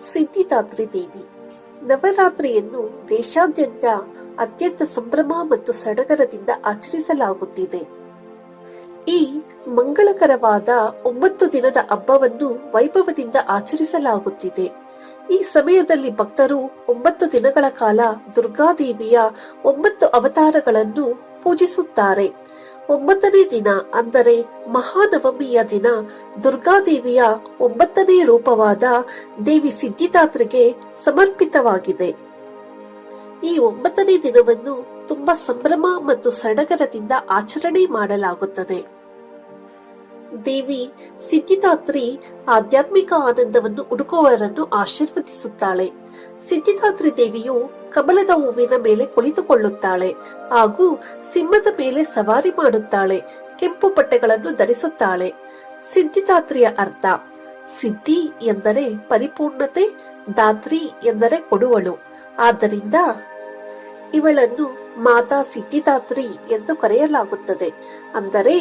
ಸಿದ್ಧಿದಾತ್ರಿ ದೇವಿ. ನವರಾತ್ರಿಯನ್ನು ದೇಶಾದ್ಯಂತ ಅತ್ಯಂತ ಸಂಭ್ರಮ ಮತ್ತು ಸಡಗರದಿಂದ ಆಚರಿಸಲಾಗುತ್ತಿದೆ. ಈ ಮಂಗಳಕರವಾದ 9 ದಿನದ ಹಬ್ಬವನ್ನು ವೈಭವದಿಂದ ಆಚರಿಸಲಾಗುತ್ತಿದೆ. ಈ ಸಮಯದಲ್ಲಿ ಭಕ್ತರು 9 ದಿನಗಳ ಕಾಲ ದುರ್ಗಾದೇವಿಯ 9 ಅವತಾರಗಳನ್ನು ಪೂಜಿಸುತ್ತಾರೆ. 9ನೇ ದಿನ ಅಂದರೆ ಮಹಾನವಮಿಯ ದಿನ ದುರ್ಗಾದೇವಿಯ 9ನೇ ರೂಪವಾದ ದೇವಿ ಸಿದ್ಧಿದಾತ್ರಿಗೆ ಸಮರ್ಪಿತವಾಗಿದೆ. ಈ 9ನೇ ದಿನವನ್ನು ತುಂಬಾ ಸಂಭ್ರಮ ಮತ್ತು ಸಡಗರದಿಂದ ಆಚರಣೆ ಮಾಡಲಾಗುತ್ತದೆ. ದೇವಿ ಸಿದ್ಧಿದಾತ್ರಿ ಆಧ್ಯಾತ್ಮಿಕ ಆನಂದವನ್ನು ಹುಡುಕುವವರನ್ನು ಆಶೀರ್ವದಿಸುತ್ತಾಳೆ. ಸಿದ್ಧಿದಾತ್ರಿ ದೇವಿಯು ಕಮಲದ ಹೂವಿನ ಮೇಲೆ ಕುಳಿತುಕೊಳ್ಳುತ್ತಾಳೆ ಹಾಗೂ ಸಿಂಹದ ಮೇಲೆ ಸವಾರಿ ಮಾಡುತ್ತಾಳೆ. ಕೆಂಪು ಬಟ್ಟೆಗಳನ್ನು ಧರಿಸುತ್ತಾಳೆ. ಸಿದ್ಧಿದಾತ್ರಿಯ ಅರ್ಥ: ಸಿದ್ಧಿ ಎಂದರೆ ಪರಿಪೂರ್ಣತೆ, ದಾತ್ರಿ ಎಂದರೆ ಕೊಡುವಳು. ಆದ್ದರಿಂದ ಇವಳನ್ನು ಮಾತಾ ಸಿದ್ಧಿದಾತ್ರಿ ಎಂದು ಕರೆಯಲಾಗುತ್ತದೆ. ಅಂದರೆ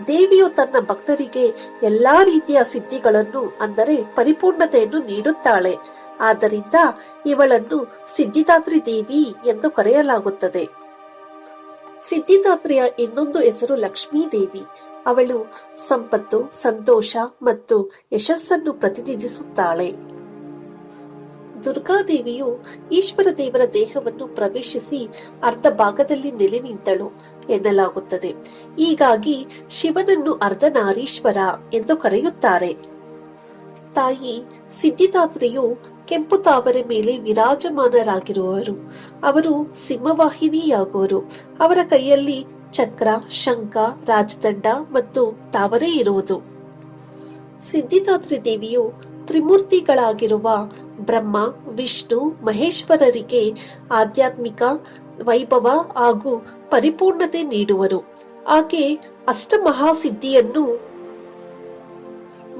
ದೇವಿಯು ತನ್ನ ಭಕ್ತರಿಗೆ ಎಲ್ಲಾ ರೀತಿಯ ಸಿದ್ಧಿಗಳನ್ನು ಅಂದರೆ ಪರಿಪೂರ್ಣತೆಯನ್ನು ನೀಡುತ್ತಾಳೆ. ಆದ್ದರಿಂದ ಇವಳನ್ನು ಸಿದ್ಧಿದಾತ್ರಿ ದೇವಿ ಎಂದು ಕರೆಯಲಾಗುತ್ತದೆ. ಸಿದ್ಧಿದಾತ್ರಿಯ ಇನ್ನೊಂದು ಹೆಸರು ಲಕ್ಷ್ಮೀ ದೇವಿ. ಅವಳು ಸಂಪತ್ತು, ಸಂತೋಷ ಮತ್ತು ಯಶಸ್ಸನ್ನು ಪ್ರತಿನಿಧಿಸುತ್ತಾಳೆ. ದುರ್ಗಾದೇವಿಯು ಈಶ್ವರ ದೇವರ ದೇಹವನ್ನು ಪ್ರವೇಶಿಸಿ ಅರ್ಧ ಭಾಗದಲ್ಲಿ ನೆಲೆ ನಿಂತಳು ಎನ್ನಲಾಗುತ್ತದೆ. ಹೀಗಾಗಿ ಶಿವನನ್ನು ಅರ್ಧನಾರೀಶ್ವರ ಎಂದು ಕರೆಯುತ್ತಾರೆ. ತಾಯಿ ಸಿದ್ಧಿದಾತ್ರಿಯು ಕೆಂಪು ತಾವರೆ ಮೇಲೆ ವಿರಾಜಮಾನರಾಗಿರುವವರು. ಅವರು ಸಿಂಹವಾಹಿನಿಯಾಗುವರು. ಅವರ ಕೈಯಲ್ಲಿ ಚಕ್ರ, ಶಂಖ, ರಾಜದಂಡ ಮತ್ತು ತಾವರೆ ಇರುವುದು. ಸಿದ್ಧಿದಾತ್ರಿ ದೇವಿಯು ತ್ರಿಮೂರ್ತಿಗಳಾಗಿರುವ ಬ್ರಹ್ಮ, ವಿಷ್ಣು, ಮಹೇಶ್ವರರಿಗೆ ಆಧ್ಯಾತ್ಮಿಕ ವೈಭವ ಹಾಗೂ ಪರಿಪೂರ್ಣತೆ ನೀಡುವರು. ಆಕೆ ಅಷ್ಟಮಹಾಸಿದ್ಧಿಯನ್ನು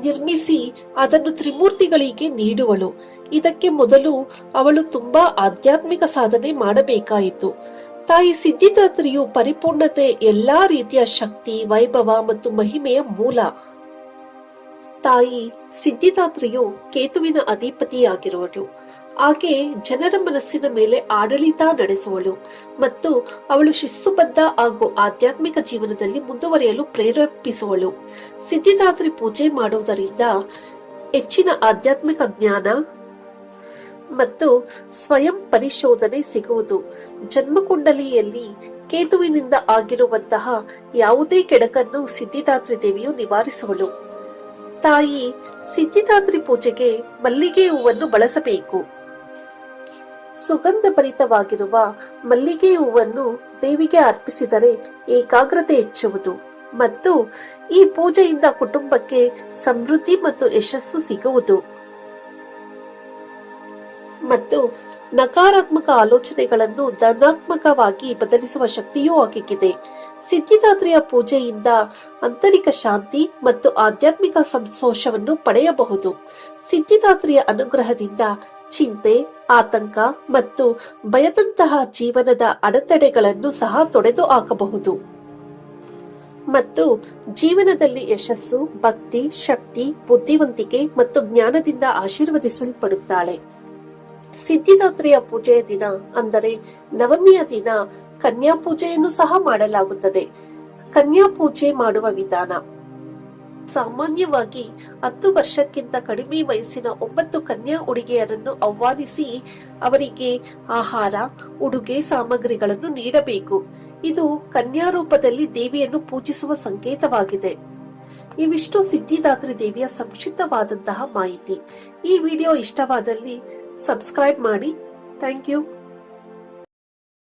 ನಿರ್ಮಿಸಿ ಅದನ್ನು ತ್ರಿಮೂರ್ತಿಗಳಿಗೆ ನೀಡುವಳು. ಇದಕ್ಕೆ ಮೊದಲು ಅವಳು ತುಂಬಾ ಆಧ್ಯಾತ್ಮಿಕ ಸಾಧನೆ ಮಾಡಬೇಕಾಯಿತು. ತಾಯಿ ಸಿದ್ಧಿದಾತ್ರಿಯು ಪರಿಪೂರ್ಣತೆ, ಎಲ್ಲಾ ರೀತಿಯ ಶಕ್ತಿ, ವೈಭವ ಮತ್ತು ಮಹಿಮೆಯ ಮೂಲ. ತಾಯಿ ಸಿದ್ಧಿದಾತ್ರಿಯು ಕೇತುವಿನ ಅಧಿಪತಿಯಾಗಿರುವಳು. ಆಕೆ ಜನರ ಮನಸ್ಸಿನ ಮೇಲೆ ಆಡಳಿತ ನಡೆಸುವಳು ಮತ್ತು ಅವಳು ಶಿಸ್ತುಬದ್ಧ ಹಾಗೂ ಆಧ್ಯಾತ್ಮಿಕ ಜೀವನದಲ್ಲಿ ಮುಂದುವರಿಯಲು ಪ್ರೇರೇಪಿಸುವಳು. ಸಿದ್ಧಿದಾತ್ರಿ ಪೂಜೆ ಮಾಡುವುದರಿಂದ ಹೆಚ್ಚಿನ ಆಧ್ಯಾತ್ಮಿಕ ಜ್ಞಾನ ಮತ್ತು ಸ್ವಯಂ ಪರಿಶೋಧನೆ ಸಿಗುವುದು. ಜನ್ಮಕುಂಡಲಿಯಲ್ಲಿ ಕೇತುವಿನಿಂದ ಆಗಿರುವಂತಹ ಯಾವುದೇ ಕೆಡಕನ್ನು ಸಿದ್ಧಿದಾತ್ರಿ ದೇವಿಯು ನಿವಾರಿಸುವಳು. ತಾಯಿ ಸಿದ್ಧಿದಾತ್ರಿ ಪೂಜೆಗೆ ಮಲ್ಲಿಗೆ ಹೂವನ್ನು ಬಳಸಬೇಕು. ಸುಗಂಧ ಭರಿತವಾಗಿರುವ ಮಲ್ಲಿಗೆ ಹೂವನ್ನು ದೇವಿಗೆ ಅರ್ಪಿಸಿದರೆ ಏಕಾಗ್ರತೆ ಹೆಚ್ಚುವುದು ಮತ್ತು ಈ ಪೂಜೆಯಿಂದ ಕುಟುಂಬಕ್ಕೆ ಸಮೃದ್ಧಿ ಮತ್ತು ಯಶಸ್ಸು ಸಿಗುವುದು ಮತ್ತು ನಕಾರಾತ್ಮಕ ಆಲೋಚನೆಗಳನ್ನು ಧನಾತ್ಮಕವಾಗಿ ಬದಲಿಸುವ ಶಕ್ತಿಯೂ ಆಕೆಗಿದೆ. ಸಿದ್ಧಿದಾತ್ರಿಯ ಪೂಜೆಯಿಂದ ಆಂತರಿಕ ಶಾಂತಿ ಮತ್ತು ಆಧ್ಯಾತ್ಮಿಕ ಸಂತೋಷವನ್ನು ಪಡೆಯಬಹುದು. ಸಿದ್ಧಿದಾತ್ರಿಯ ಅನುಗ್ರಹದಿಂದ ಚಿಂತೆ, ಆತಂಕ ಮತ್ತು ಭಯದಂತಹ ಜೀವನದ ಅಡೆತಡೆಗಳನ್ನು ಸಹ ತೊಡೆದು ಹಾಕಬಹುದು ಮತ್ತು ಜೀವನದಲ್ಲಿ ಯಶಸ್ಸು, ಭಕ್ತಿ, ಶಕ್ತಿ, ಬುದ್ಧಿವಂತಿಕೆ ಮತ್ತು ಜ್ಞಾನದಿಂದ ಆಶೀರ್ವದಿಸಲ್ಪಡುತ್ತಾಳೆ. ಸಿದ್ಧಿದಾತ್ರಿಯ ಪೂಜೆಯ ದಿನ ಅಂದರೆ ನವಮಿಯ ದಿನ ಕನ್ಯಾ ಪೂಜೆಯನ್ನು ಸಹ ಮಾಡಲಾಗುತ್ತದೆ. ಕನ್ಯಾ ಪೂಜೆ ಮಾಡುವ ವಿಧಾನ: ಸಾಮಾನ್ಯವಾಗಿ 10 ವರ್ಷಕ್ಕಿಂತ ಕಡಿಮೆ ವಯಸ್ಸಿನ 9 ಕನ್ಯಾ ಹುಡುಗಿಯರನ್ನು ಆಹ್ವಾನಿಸಿ ಅವರಿಗೆ ಆಹಾರ, ಉಡುಗೆ ಸಾಮಗ್ರಿಗಳನ್ನು ನೀಡಬೇಕು. ಇದು ಕನ್ಯಾ ರೂಪದಲ್ಲಿ ದೇವಿಯನ್ನು ಪೂಜಿಸುವ ಸಂಕೇತವಾಗಿದೆ. ಇವಿಷ್ಟು ಸಿದ್ಧಿದಾತ್ರಿ ದೇವಿಯ ಸಂಕ್ಷಿಪ್ತವಾದಂತಹ ಮಾಹಿತಿ. ಈ ವಿಡಿಯೋ ಇಷ್ಟವಾದಲ್ಲಿ ಸಬ್ಸ್ಕ್ರೈಬ್ ಮಾಡಿ. Thank you.